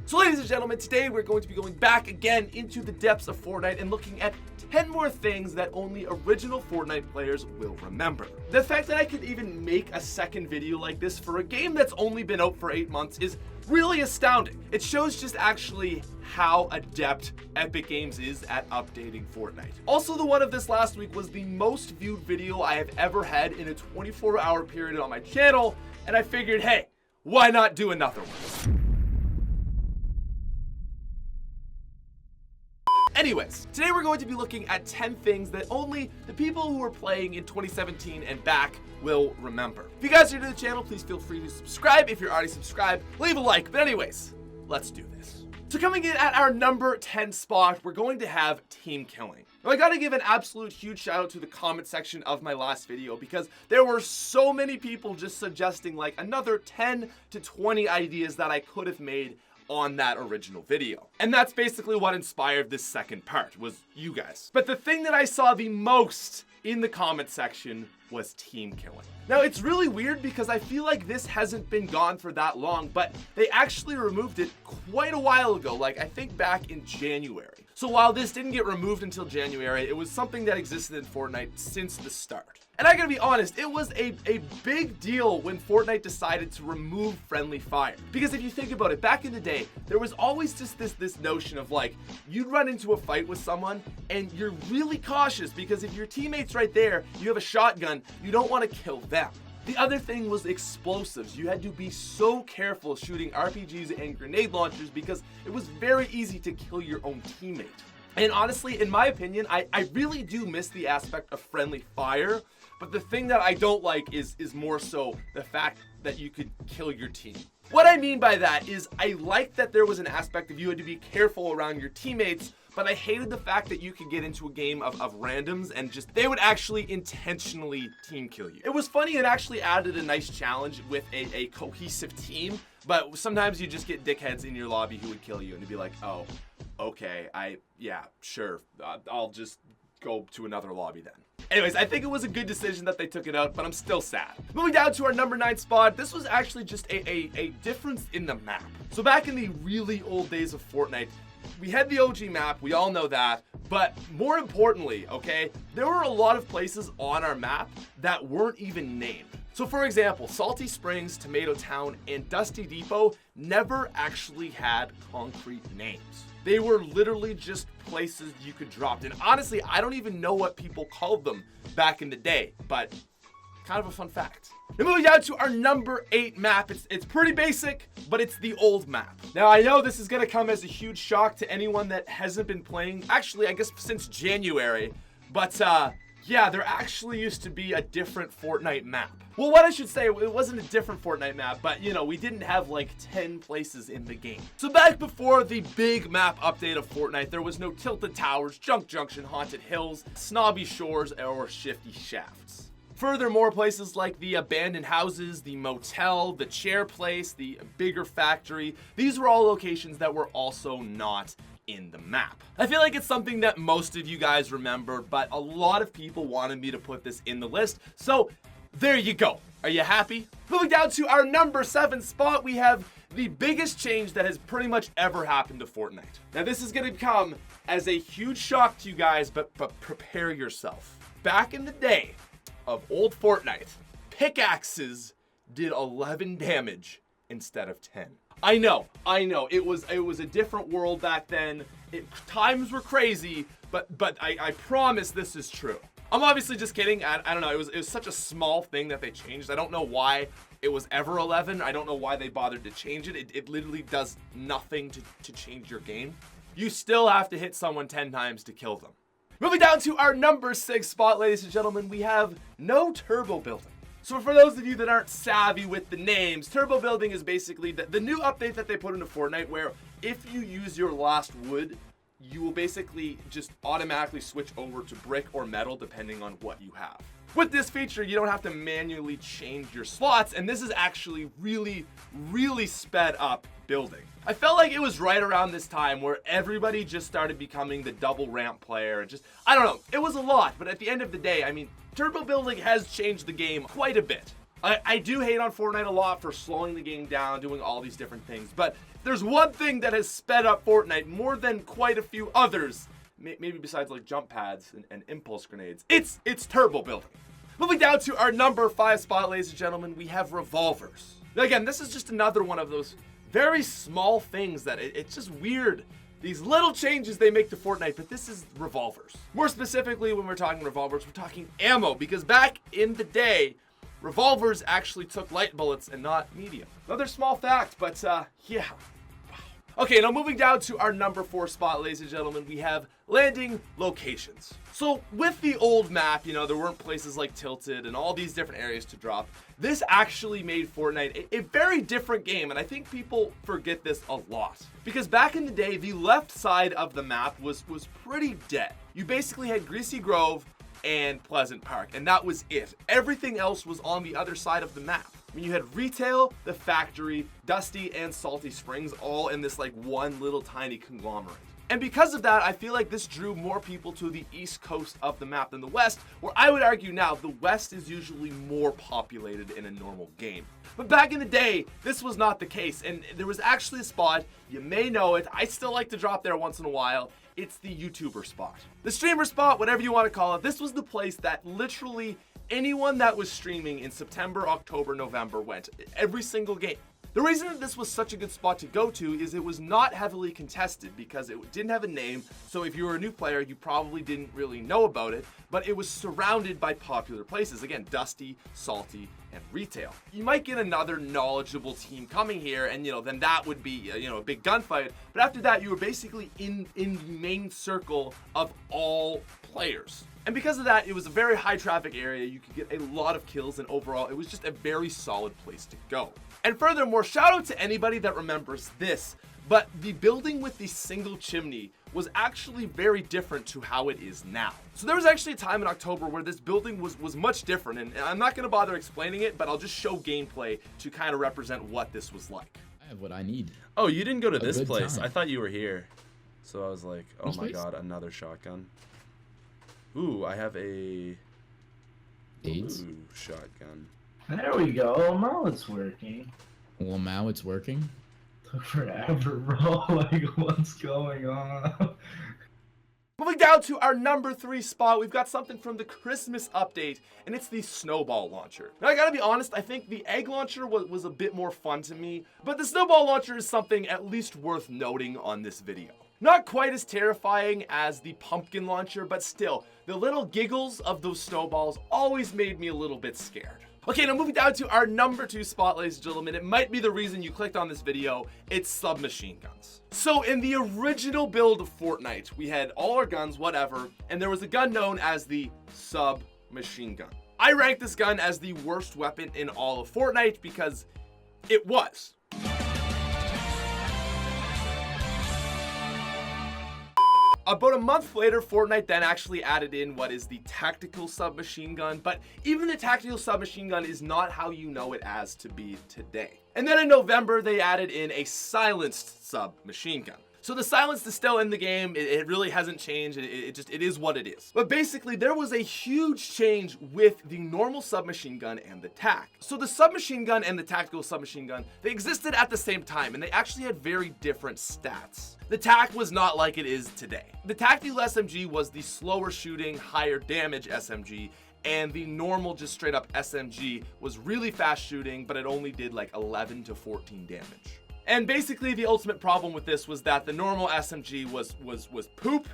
So ladies and gentlemen, today we're going to be going back again into the depths of Fortnite and looking at 10 more things that only original Fortnite players will remember. The fact that I could even make a second video like this for a game that's only been out for 8 months is really astounding. It shows just actually how adept Epic Games is at updating Fortnite. Also, the one of this last week was the most viewed video I have ever had in a 24-hour period on my channel, and I figured, hey, why not do another one? Anyways, today we're going to be looking at 10 things that only the people who were playing in 2017 and back will remember. If you guys are new to the channel, please feel free to subscribe. If you're already subscribed, leave a like. But anyways, let's do this. So coming in at our number 10 spot, we're going to have team killing. Now I gotta give an absolute huge shout out to the comment section of my last video because there were so many people just suggesting like another 10 to 20 ideas that I could have made on that original video. And that's basically what inspired this second part, was you guys. But the thing that I saw the most in the comment section was team killing. Now it's really weird because I feel like this hasn't been gone for that long, but they actually removed it quite a while ago, like I think back in January. So while this didn't get removed until January, it was something that existed in Fortnite since the start. And I gotta be honest, it was a big deal when Fortnite decided to remove friendly fire. Because if you think about it, back in the day, there was always just this notion of like, you'd run into a fight with someone and you're really cautious because if your teammate's right there, you have a shotgun, you don't want to kill them. The other thing was explosives. You had to be so careful shooting RPGs and grenade launchers because it was very easy to kill your own teammate. And honestly, in my opinion, I really do miss the aspect of friendly fire. But the thing that I don't like is more so the fact that you could kill your team. What I mean by that is I like that there was an aspect of you had to be careful around your teammates, but I hated the fact that you could get into a game of randoms and just they would actually intentionally team kill you. It was funny and actually added a nice challenge with a cohesive team, but sometimes you just get dickheads in your lobby who would kill you and you'd be like, oh, okay, yeah, sure, I'll just go to another lobby then. Anyways, I think it was a good decision that they took it out, but I'm still sad. Moving down to our number 9 spot, this was actually just a difference in the map. So back in the really old days of Fortnite, we had the OG map, we all know that, but more importantly, okay, there were a lot of places on our map that weren't even named. So for example, Salty Springs, Tomato Town, and Dusty Depot never actually had concrete names. They were literally just places you could drop. And honestly, I don't even know what people called them back in the day, but kind of a fun fact. Now moving down to our number 8 map. It's pretty basic, but it's the old map. Now I know this is gonna come as a huge shock to anyone that hasn't been playing, actually I guess since January, but yeah, there actually used to be a different Fortnite map. Well, what I should say, it wasn't a different Fortnite map, but you know, we didn't have like 10 places in the game. So back before the big map update of Fortnite, there was no Tilted Towers, Junk Junction, Haunted Hills, Snobby Shores, or Shifty Shafts. Furthermore, places like the abandoned houses, the motel, the chair place, the bigger factory, these were all locations that were also not in the map. I feel like it's something that most of you guys remember, but a lot of people wanted me to put this in the list, so there you go. Are you happy? Moving down to our number 7 spot, we have the biggest change that has pretty much ever happened to Fortnite. Now this is gonna come as a huge shock to you guys, but prepare yourself. Back in the day of old Fortnite, pickaxes did 11 damage instead of 10. I know, it was a different world back then. Times were crazy, but I promise this is true. I'm obviously just kidding. I don't know, it was such a small thing that they changed. I don't know why it was ever 11. I don't know why they bothered to change it. It literally does nothing to change your game. You still have to hit someone 10 times to kill them. Moving down to our number 6 spot, ladies and gentlemen, we have no turbo building. So for those of you that aren't savvy with the names, turbo building is basically the new update that they put into Fortnite where if you use your last wood, you will basically just automatically switch over to brick or metal depending on what you have. With this feature, you don't have to manually change your slots, and this is actually really sped up building. I felt like it was right around this time where everybody just started becoming the double ramp player and just, I don't know, it was a lot, but at the end of the day, I mean, turbo building has changed the game quite a bit. I do hate on Fortnite a lot for slowing the game down, doing all these different things, but there's one thing that has sped up Fortnite more than quite a few others, maybe besides like jump pads and impulse grenades. It's turbo building. Moving down to our number 5 spot, ladies and gentlemen, we have Revolvers. Now again, this is just another one of those very small things that it's just weird. These little changes they make to Fortnite, but this is Revolvers. More specifically, when we're talking Revolvers, we're talking ammo, because back in the day, Revolvers actually took light bullets and not medium. Another small fact, but yeah. Wow. Okay, now moving down to our number 4 spot, ladies and gentlemen, we have landing locations. So with the old map, you know, there weren't places like Tilted and all these different areas to drop. This actually made Fortnite a very different game, and I think people forget this a lot. Because back in the day, the left side of the map was pretty dead. You basically had Greasy Grove and Pleasant Park, and that was it. Everything else was on the other side of the map. I mean, you had Retail, the Factory, Dusty, and Salty Springs all in this like one little tiny conglomerate. And because of that, I feel like this drew more people to the east coast of the map than the west, where I would argue now the west is usually more populated in a normal game. But back in the day, this was not the case, and there was actually a spot, you may know it, I still like to drop there once in a while. It's the YouTuber spot. The streamer spot, whatever you want to call it, this was the place that literally anyone that was streaming in September, October, November went. Every single game. The reason that this was such a good spot to go to is it was not heavily contested because it didn't have a name, so if you were a new player, you probably didn't really know about it, but it was surrounded by popular places. Again, Dusty, Salty, and Retail. You might get another knowledgeable team coming here, and then that would be a big gunfight, but after that, you were basically in the main circle of all players. And because of that, it was a very high traffic area, you could get a lot of kills, and overall, it was just a very solid place to go. And furthermore, shout out to anybody that remembers this, but the building with the single chimney was actually very different to how it is now. So there was actually a time in October where this building was much different, and I'm not gonna bother explaining it, but I'll just show gameplay to kind of represent what this was like. I have what I need. Oh, you didn't go to this place. Time. I thought you were here. So I was like, oh Which my place? God, another shotgun. Ooh, I have a AIDS? Ooh, shotgun. There we go. Now it's working. Well, now it's working. Took forever, bro. Like, what's going on? Moving down to our number 3 spot, we've got something from the Christmas update, and it's the Snowball Launcher. Now, I gotta be honest, I think the Egg Launcher was a bit more fun to me, but the Snowball Launcher is something at least worth noting on this video. Not quite as terrifying as the Pumpkin Launcher, but still, the little giggles of those snowballs always made me a little bit scared. Okay, now moving down to our number 2 spot, ladies and gentlemen, it might be the reason you clicked on this video, it's Submachine Guns. So in the original build of Fortnite, we had all our guns, whatever, and there was a gun known as the Submachine Gun. I ranked this gun as the worst weapon in all of Fortnite because it was. About a month later, Fortnite then actually added in what is the tactical submachine gun, but even the tactical submachine gun is not how you know it as to be today. And then in November, they added in a silenced submachine gun. So the silence is still in the game, it really hasn't changed, it is what it is. But basically, there was a huge change with the normal submachine gun and the TAC. So the submachine gun and the tactical submachine gun, they existed at the same time, and they actually had very different stats. The TAC was not like it is today. The tactical SMG was the slower shooting, higher damage SMG, and the normal just straight up SMG was really fast shooting, but it only did like 11 to 14 damage. And basically the ultimate problem with this was that the normal SMG was poop,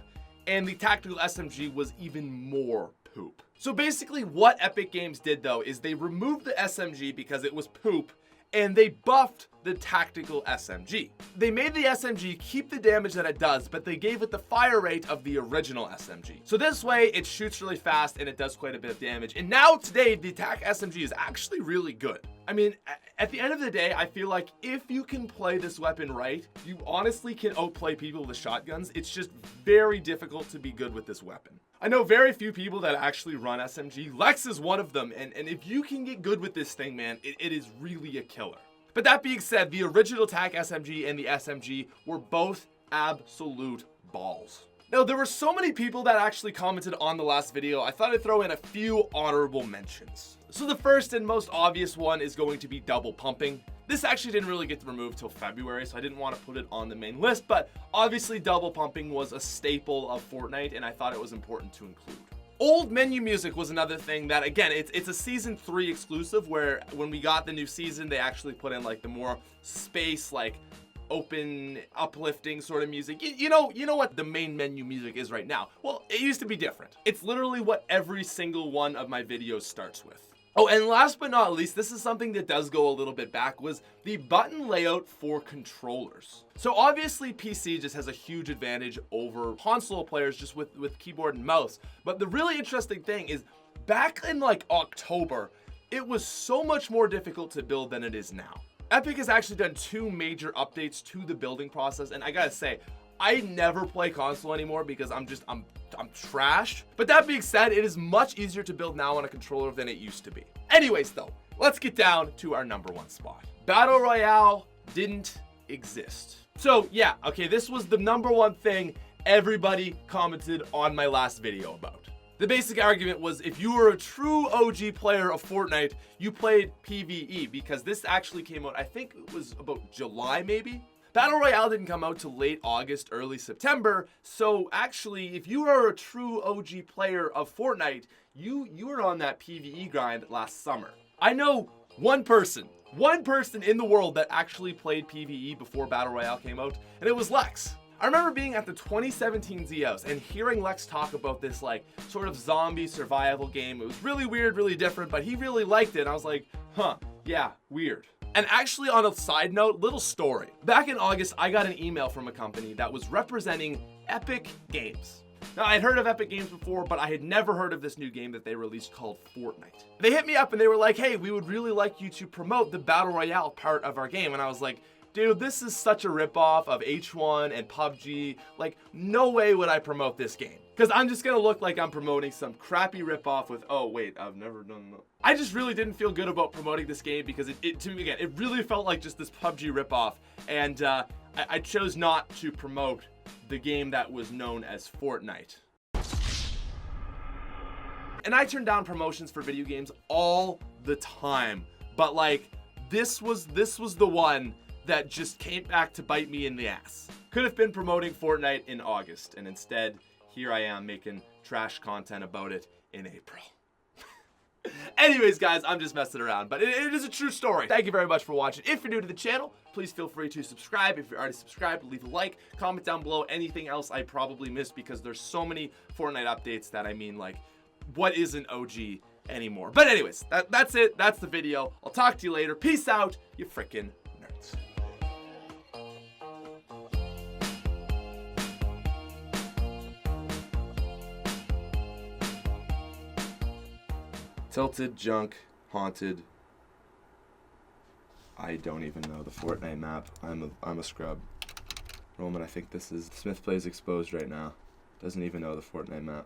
and the tactical SMG was even more poop. So basically what Epic Games did though is they removed the SMG because it was poop, and they buffed the tactical SMG. They made the SMG keep the damage that it does, but they gave it the fire rate of the original SMG. So this way, it shoots really fast and it does quite a bit of damage. And now today, the TAC SMG is actually really good. I mean, at the end of the day, I feel like if you can play this weapon right, you honestly can outplay people with shotguns. It's just very difficult to be good with this weapon. I know very few people that actually run SMG. Lex is one of them, and if you can get good with this thing, man, it is really a killer. But that being said, the original TAC SMG and the SMG were both absolute balls. Now, there were so many people that actually commented on the last video, I thought I'd throw in a few honorable mentions. So the first and most obvious one is going to be double pumping. This actually didn't really get removed till February, so I didn't want to put it on the main list, but obviously double pumping was a staple of Fortnite, and I thought it was important to include. Old menu music was another thing that, again, it's a season 3 exclusive, where when we got the new season, they actually put in like the more space, like open, uplifting sort of music. You know what the main menu music is right now. Well, it used to be different. It's literally what every single one of my videos starts with. Oh, and last but not least, this is something that does go a little bit back, was the button layout for controllers. So obviously PC just has a huge advantage over console players just with keyboard and mouse. But the really interesting thing is, back in like October, it was so much more difficult to build than it is now. Epic has actually done 2 major updates to the building process, and I gotta say, I never play console anymore because I'm trash. But that being said, it is much easier to build now on a controller than it used to be. Anyways though, let's get down to our number 1 spot. Battle Royale didn't exist. So yeah, okay, this was the number 1 thing everybody commented on my last video about. The basic argument was, if you were a true OG player of Fortnite, you played PvE, because this actually came out, I think it was about July maybe? Battle Royale didn't come out till late August, early September, so actually, if you are a true OG player of Fortnite, you were on that PvE grind last summer. I know one person in the world that actually played PvE before Battle Royale came out, and it was Lex. I remember being at the 2017 ZOs and hearing Lex talk about this like sort of zombie survival game. It was really weird, really different, but he really liked it. And I was like, huh, yeah, weird. And actually, on a side note, little story. Back in August, I got an email from a company that was representing Epic Games. Now, I had heard of Epic Games before, but I had never heard of this new game that they released called Fortnite. They hit me up and they were like, hey, we would really like you to promote the Battle Royale part of our game. And I was like, dude, this is such a ripoff of H1 and PUBG. Like, no way would I promote this game. Because I'm just going to look like I'm promoting some crappy ripoff with, oh, wait, I've never done that. I just really didn't feel good about promoting this game because to me, again, it really felt like just this PUBG ripoff. And I chose not to promote the game that was known as Fortnite. And I turn down promotions for video games all the time. But, like, this was the one that just came back to bite me in the ass. Could have been promoting Fortnite in August, and instead, here I am making trash content about it in April. Anyways, guys, I'm just messing around, but it is a true story. Thank you very much for watching. If you're new to the channel, please feel free to subscribe. If you're already subscribed, leave a like, comment down below anything else I probably missed, because there's so many Fortnite updates that, I mean, like, what isn't OG anymore? But anyways, that's it. That's the video. I'll talk to you later. Peace out, you frickin' nerds. Tilted, junk, haunted. I don't even know the Fortnite map. I'm a scrub. Roman, I think this is TheSmithPlays exposed right now. Doesn't even know the Fortnite map.